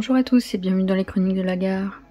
Bonjour à tous et bienvenue dans les chroniques de la gare.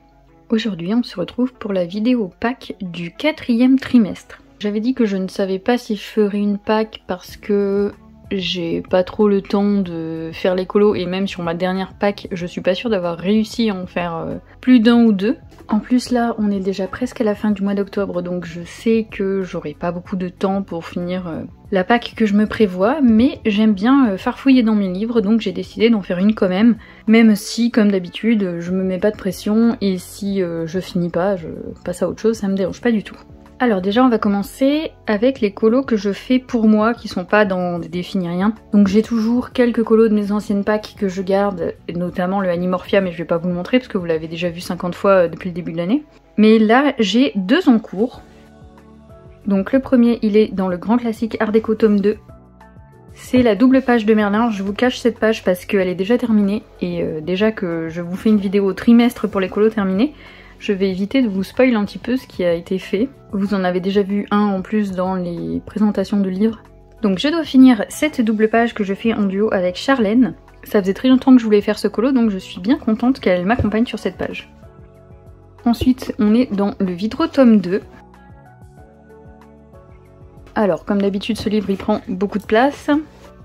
Aujourd'hui on se retrouve pour la vidéo pack du 4e trimestre. J'avais dit que je ne savais pas si je ferais une pack parce que j'ai pas trop le temps de faire les colos et même sur ma dernière pack je suis pas sûre d'avoir réussi à en faire plus d'un ou deux. En plus là on est déjà presque à la fin du mois d'octobre donc je sais que j'aurai pas beaucoup de temps pour finir la pack que je me prévois, mais j'aime bien farfouiller dans mes livres donc j'ai décidé d'en faire une quand même si comme d'habitude je me mets pas de pression et si je finis pas je passe à autre chose, ça me dérange pas du tout. Alors déjà on va commencer avec les colos que je fais pour moi qui sont pas dans des défis ni rien. Donc j'ai toujours quelques colos de mes anciennes packs que je garde, notamment le Animorphia mais je vais pas vous le montrer parce que vous l'avez déjà vu 50 fois depuis le début de l'année. Mais là j'ai deux en cours. Donc le premier il est dans le grand classique Art Déco tome 2. C'est la double page de Merlin, je vous cache cette page parce qu'elle est déjà terminée et déjà que je vous fais une vidéo trimestre pour les colos terminés, je vais éviter de vous spoiler un petit peu ce qui a été fait. Vous en avez déjà vu un en plus dans les présentations de livres. Donc je dois finir cette double page que je fais en duo avec Charlène. Ça faisait très longtemps que je voulais faire ce colo donc je suis bien contente qu'elle m'accompagne sur cette page. Ensuite on est dans le Vidro tome 2. Alors comme d'habitude ce livre il prend beaucoup de place.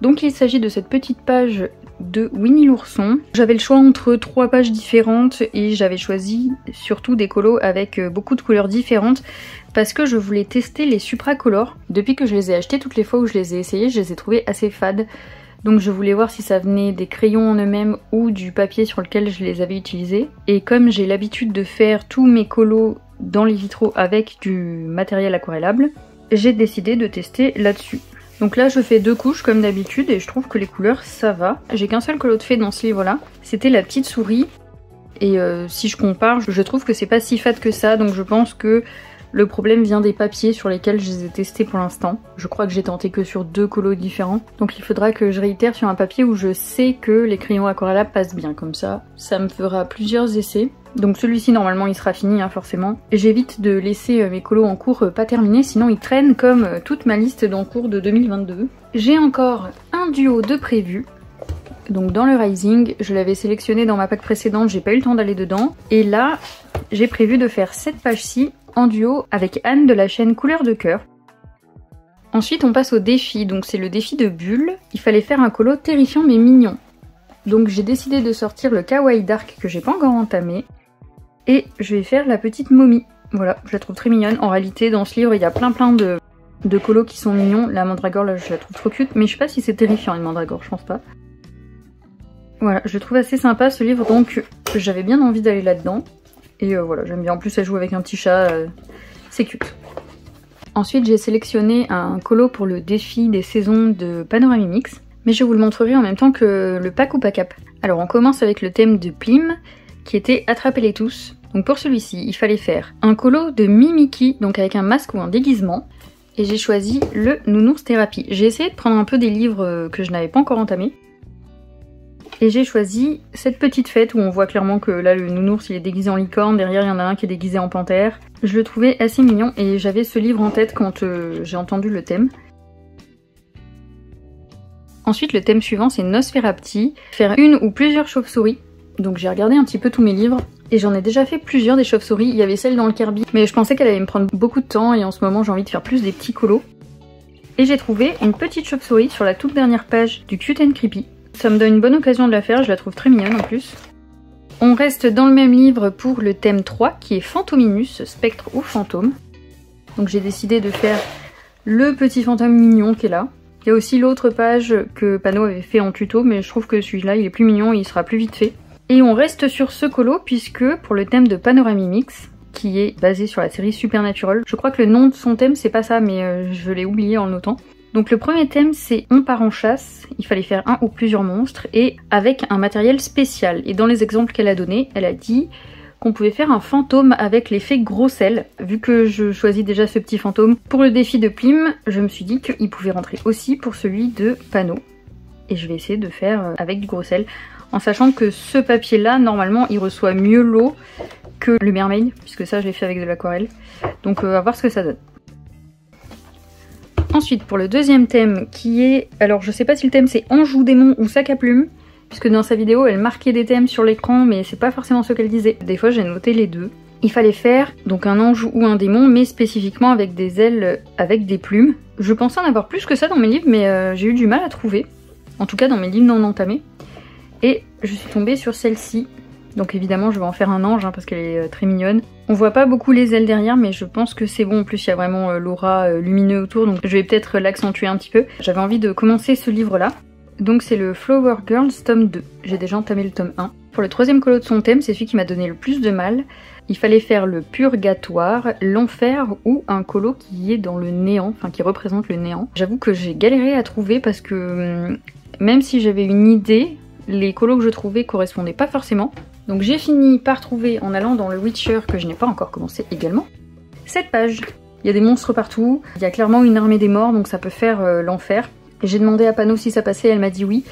Donc il s'agit de cette petite page de Winnie l'ourson. J'avais le choix entre 3 pages différentes et j'avais choisi surtout des colos avec beaucoup de couleurs différentes parce que je voulais tester les supracolores. Depuis que je les ai achetés, toutes les fois où je les ai essayés, je les ai trouvés assez fades. Donc je voulais voir si ça venait des crayons en eux-mêmes ou du papier sur lequel je les avais utilisés. Et comme j'ai l'habitude de faire tous mes colos dans les vitraux avec du matériel aquarellable, j'ai décidé de tester là-dessus. Donc là je fais 2 couches comme d'habitude et je trouve que les couleurs ça va. J'ai qu'un seul colo de fait dans ce livre là, c'était la petite souris. Et si je compare, je trouve que c'est pas si fade que ça, donc je pense que le problème vient des papiers sur lesquels je les ai testés pour l'instant. Je crois que j'ai tenté que sur 2 colos différents, donc il faudra que je réitère sur un papier où je sais que les crayons aquarellables passent bien, comme ça me fera plusieurs essais. Donc celui-ci normalement il sera fini hein, forcément. J'évite de laisser mes colos en cours pas terminés, sinon ils traînent comme toute ma liste d'encours de 2022. J'ai encore un duo de prévu. Donc dans le Rising, je l'avais sélectionné dans ma pack précédente, j'ai pas eu le temps d'aller dedans. Et là, j'ai prévu de faire cette page-ci en duo avec Anne de la chaîne Couleur de Cœur. Ensuite on passe au défi, donc c'est le défi de Bulle. Il fallait faire un colo terrifiant mais mignon. Donc j'ai décidé de sortir le Kawaii Dark que j'ai pas encore entamé. Et je vais faire la petite momie. Voilà, je la trouve très mignonne. En réalité, dans ce livre, il y a plein de colos qui sont mignons. La mandragore, là, je la trouve trop cute. Mais je sais pas si c'est terrifiant, une mandragore, je pense pas. Voilà, je trouve assez sympa ce livre, donc j'avais bien envie d'aller là-dedans. Et voilà, j'aime bien. En plus, elle joue avec un petit chat, c'est cute. Ensuite, j'ai sélectionné un colo pour le défi des saisons de Panoramimix. Mais je vous le montrerai en même temps que le pack ou pack up. Alors, on commence avec le thème de Plim, qui était Attrapez-les tous. Donc pour celui-ci, il fallait faire un colo de Mimiki, donc avec un masque ou un déguisement. Et j'ai choisi le Nounours Thérapie. J'ai essayé de prendre un peu des livres que je n'avais pas encore entamés. Et j'ai choisi cette petite fête où on voit clairement que là le nounours il est déguisé en licorne, derrière il y en a un qui est déguisé en panthère. Je le trouvais assez mignon et j'avais ce livre en tête quand j'ai entendu le thème. Ensuite le thème suivant c'est Nosferapti, faire une ou plusieurs chauves-souris. Donc j'ai regardé un petit peu tous mes livres et j'en ai déjà fait plusieurs des chauves-souris. Il y avait celle dans le Kirby mais je pensais qu'elle allait me prendre beaucoup de temps et en ce moment j'ai envie de faire plus des petits colos. Et j'ai trouvé une petite chauve-souris sur la toute dernière page du Cute and Creepy. Ça me donne une bonne occasion de la faire, je la trouve très mignonne en plus. On reste dans le même livre pour le thème 3 qui est Fantominus, spectre ou fantôme. Donc j'ai décidé de faire le petit fantôme mignon qui est là. Il y a aussi l'autre page que Pano avait fait en tuto mais je trouve que celui-là il est plus mignon et il sera plus vite fait. Et on reste sur ce colo puisque pour le thème de Panoramimix, qui est basé sur la série Supernatural, je crois que le nom de son thème c'est pas ça mais je l'ai oublié en le notant. Donc le premier thème c'est On part en chasse, il fallait faire un ou plusieurs monstres et avec un matériel spécial. Et dans les exemples qu'elle a donnés, elle a dit qu'on pouvait faire un fantôme avec l'effet gros sel. Vu que je choisis déjà ce petit fantôme pour le défi de Plim, je me suis dit qu'il pouvait rentrer aussi pour celui de Pano. Et je vais essayer de faire avec du gros sel, en sachant que ce papier là, normalement il reçoit mieux l'eau que le mermaid, puisque ça je l'ai fait avec de l'aquarelle. Donc à voir ce que ça donne. Ensuite pour le deuxième thème qui est, alors je sais pas si le thème c'est Anjou démon ou sac à plumes, puisque dans sa vidéo elle marquait des thèmes sur l'écran mais c'est pas forcément ce qu'elle disait. Des fois j'ai noté les deux. Il fallait faire donc un ange ou un démon, mais spécifiquement avec des ailes avec des plumes. Je pensais en avoir plus que ça dans mes livres, mais j'ai eu du mal à trouver. En tout cas dans mes livres non entamés. Et je suis tombée sur celle-ci. Donc évidemment je vais en faire un ange parce qu'elle est très mignonne. On voit pas beaucoup les ailes derrière, mais je pense que c'est bon. En plus il y a vraiment l'aura lumineux autour, donc je vais peut-être l'accentuer un petit peu. J'avais envie de commencer ce livre-là. Donc c'est le Flower Girls tome 2. J'ai déjà entamé le tome 1. Pour le troisième colo de son thème, c'est celui qui m'a donné le plus de mal. Il fallait faire le purgatoire, l'enfer ou un colo qui est dans le néant, enfin qui représente le néant. J'avoue que j'ai galéré à trouver parce que même si j'avais une idée, les colos que je trouvais correspondaient pas forcément. Donc j'ai fini par trouver, en allant dans le Witcher, que je n'ai pas encore commencé également, cette page. Il y a des monstres partout, il y a clairement une armée des morts, donc ça peut faire l'enfer. Et j'ai demandé à Pano si ça passait, elle m'a dit oui.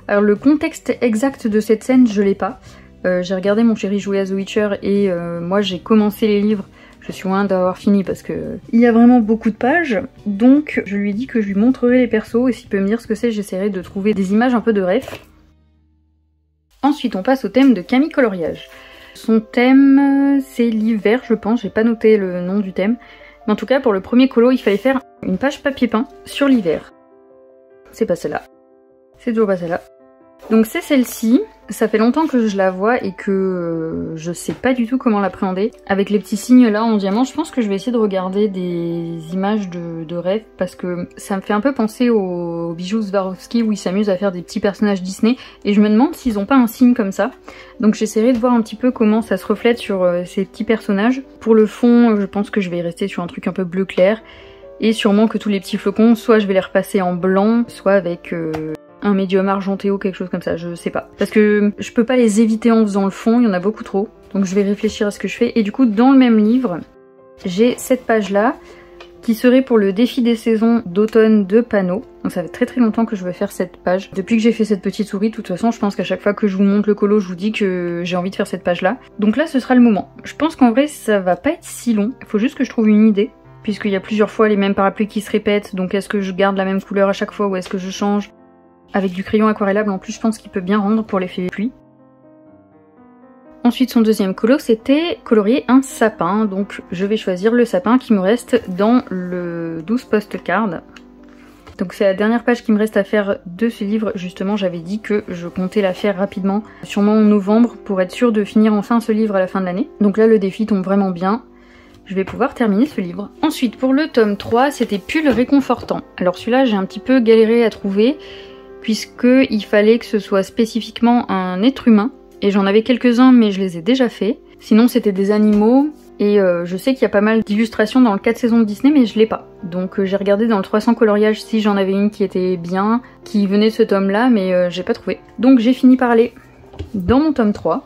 Alors le contexte exact de cette scène, je l'ai pas. J'ai regardé mon chéri jouer à The Witcher et moi j'ai commencé les livres. Je suis loin d'avoir fini parce que il y a vraiment beaucoup de pages. Donc je lui ai dit que je lui montrerai les persos et s'il peut me dire ce que c'est, j'essaierai de trouver des images un peu de ref. Ensuite on passe au thème de Camille Coloriage. Son thème c'est l'hiver je pense, j'ai pas noté le nom du thème. Mais en tout cas pour le premier colo il fallait faire une page papier peint sur l'hiver. C'est pas celle-là. C'est toujours pas celle-là. Donc c'est celle-ci. Ça fait longtemps que je la vois et que je sais pas du tout comment l'appréhender. Avec les petits signes là en diamant, je pense que je vais essayer de regarder des images de rêve parce que ça me fait un peu penser aux bijoux Swarovski où ils s'amusent à faire des petits personnages Disney et je me demande s'ils ont pas un signe comme ça. Donc j'essaierai de voir un petit peu comment ça se reflète sur ces petits personnages. Pour le fond, je pense que je vais rester sur un truc un peu bleu clair et sûrement que tous les petits flocons, soit je vais les repasser en blanc, soit avec un médium argenté ou quelque chose comme ça, je sais pas. Parce que je peux pas les éviter en faisant le fond, il y en a beaucoup trop. Donc je vais réfléchir à ce que je fais. Et du coup, dans le même livre, j'ai cette page-là, qui serait pour le défi des saisons d'automne de Pano. Donc ça fait très très longtemps que je veux faire cette page. Depuis que j'ai fait cette petite souris, de toute façon, je pense qu'à chaque fois que je vous montre le colo, je vous dis que j'ai envie de faire cette page-là. Donc là, ce sera le moment. Je pense qu'en vrai, ça va pas être si long. Il faut juste que je trouve une idée. Puisqu'il y a plusieurs fois les mêmes parapluies qui se répètent. Donc est-ce que je garde la même couleur à chaque fois ou est-ce que je change ? Avec du crayon aquarellable, en plus je pense qu'il peut bien rendre pour l'effet pluie. Ensuite son deuxième colo c'était colorier un sapin, donc je vais choisir le sapin qui me reste dans le 12 postcard. Donc c'est la dernière page qui me reste à faire de ce livre, justement j'avais dit que je comptais la faire rapidement, sûrement en novembre, pour être sûre de finir enfin ce livre à la fin de l'année. Donc là le défi tombe vraiment bien. Je vais pouvoir terminer ce livre. Ensuite pour le tome 3 c'était Pull réconfortant. Alors celui-là j'ai un petit peu galéré à trouver, puisqu'il fallait que ce soit spécifiquement un être humain, et j'en avais quelques-uns mais je les ai déjà faits. Sinon c'était des animaux, et je sais qu'il y a pas mal d'illustrations dans le 4 saisons de Disney mais je l'ai pas. Donc j'ai regardé dans le 300 coloriage si j'en avais une qui était bien, qui venait de ce tome là, mais j'ai pas trouvé. Donc j'ai fini par aller dans mon tome 3,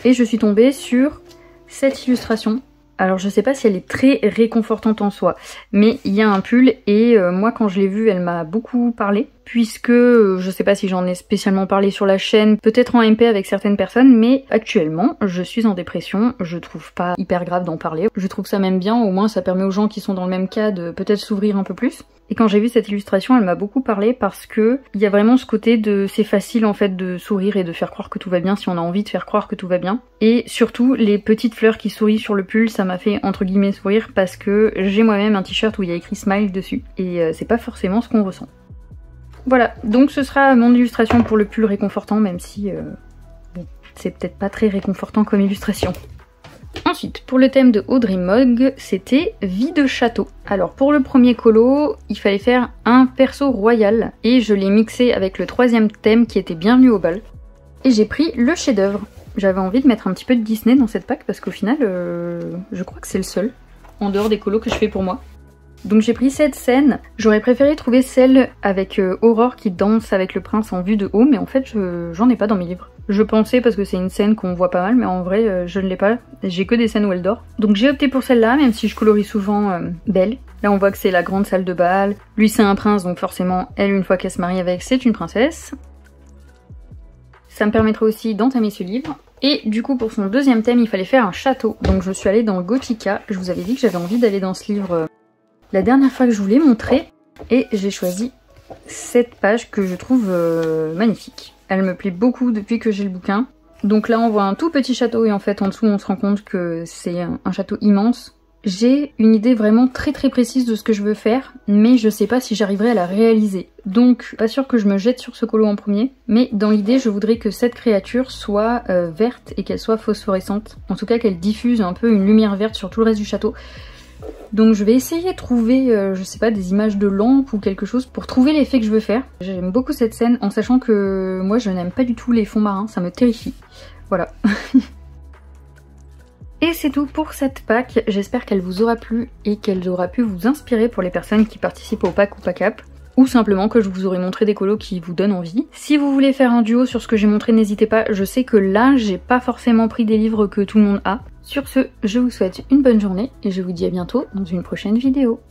et je suis tombée sur cette illustration. Alors je sais pas si elle est très réconfortante en soi, mais il y a un pull et moi quand je l'ai vue elle m'a beaucoup parlé, puisque je sais pas si j'en ai spécialement parlé sur la chaîne, peut-être en MP avec certaines personnes, mais actuellement je suis en dépression, je trouve pas hyper grave d'en parler, je trouve ça même bien, au moins ça permet aux gens qui sont dans le même cas de peut-être s'ouvrir un peu plus. Et quand j'ai vu cette illustration, elle m'a beaucoup parlé parce que il y a vraiment ce côté de c'est facile en fait de sourire et de faire croire que tout va bien si on a envie de faire croire que tout va bien. Et surtout les petites fleurs qui sourient sur le pull, ça m'a fait entre guillemets sourire parce que j'ai moi-même un t-shirt où il y a écrit smile dessus et c'est pas forcément ce qu'on ressent. Voilà, donc ce sera mon illustration pour le pull réconfortant, même si bon, c'est peut-être pas très réconfortant comme illustration. Ensuite, pour le thème de Audrey Mogg, c'était Vie de château. Alors pour le premier colo, il fallait faire un perso royal, et je l'ai mixé avec le troisième thème qui était Bienvenue au bal. Et j'ai pris le chef-d'œuvre. J'avais envie de mettre un petit peu de Disney dans cette pack, parce qu'au final, je crois que c'est le seul, en dehors des colos que je fais pour moi. Donc j'ai pris cette scène, j'aurais préféré trouver celle avec Aurore qui danse avec le prince en vue de haut, mais en fait j'en ai pas dans mes livres. Je pensais parce que c'est une scène qu'on voit pas mal, mais en vrai je ne l'ai pas, j'ai que des scènes où elle dort. Donc j'ai opté pour celle-là, même si je colorie souvent Belle. Là on voit que c'est la grande salle de bal, lui c'est un prince, donc forcément elle une fois qu'elle se marie avec c'est une princesse. Ça me permettra aussi d'entamer ce livre. Et du coup pour son deuxième thème il fallait faire un château, donc je suis allée dans Gothica, je vous avais dit que j'avais envie d'aller dans ce livre la dernière fois que je vous l'ai montré, et j'ai choisi cette page que je trouve magnifique. Elle me plaît beaucoup depuis que j'ai le bouquin. Donc là on voit un tout petit château et en fait en dessous on se rend compte que c'est un château immense. J'ai une idée vraiment très précise de ce que je veux faire, mais je sais pas si j'arriverai à la réaliser. Donc pas sûr que je me jette sur ce colo en premier, mais dans l'idée je voudrais que cette créature soit verte et qu'elle soit phosphorescente. En tout cas qu'elle diffuse un peu une lumière verte sur tout le reste du château. Donc je vais essayer de trouver, je sais pas, des images de lampes ou quelque chose pour trouver l'effet que je veux faire. J'aime beaucoup cette scène en sachant que moi je n'aime pas du tout les fonds marins, ça me terrifie. Voilà. Et c'est tout pour cette pack, j'espère qu'elle vous aura plu et qu'elle aura pu vous inspirer pour les personnes qui participent au pack ou pack up. Ou simplement que je vous aurai montré des colos qui vous donnent envie. Si vous voulez faire un duo sur ce que j'ai montré, n'hésitez pas, je sais que là j'ai pas forcément pris des livres que tout le monde a. Sur ce, je vous souhaite une bonne journée et je vous dis à bientôt dans une prochaine vidéo.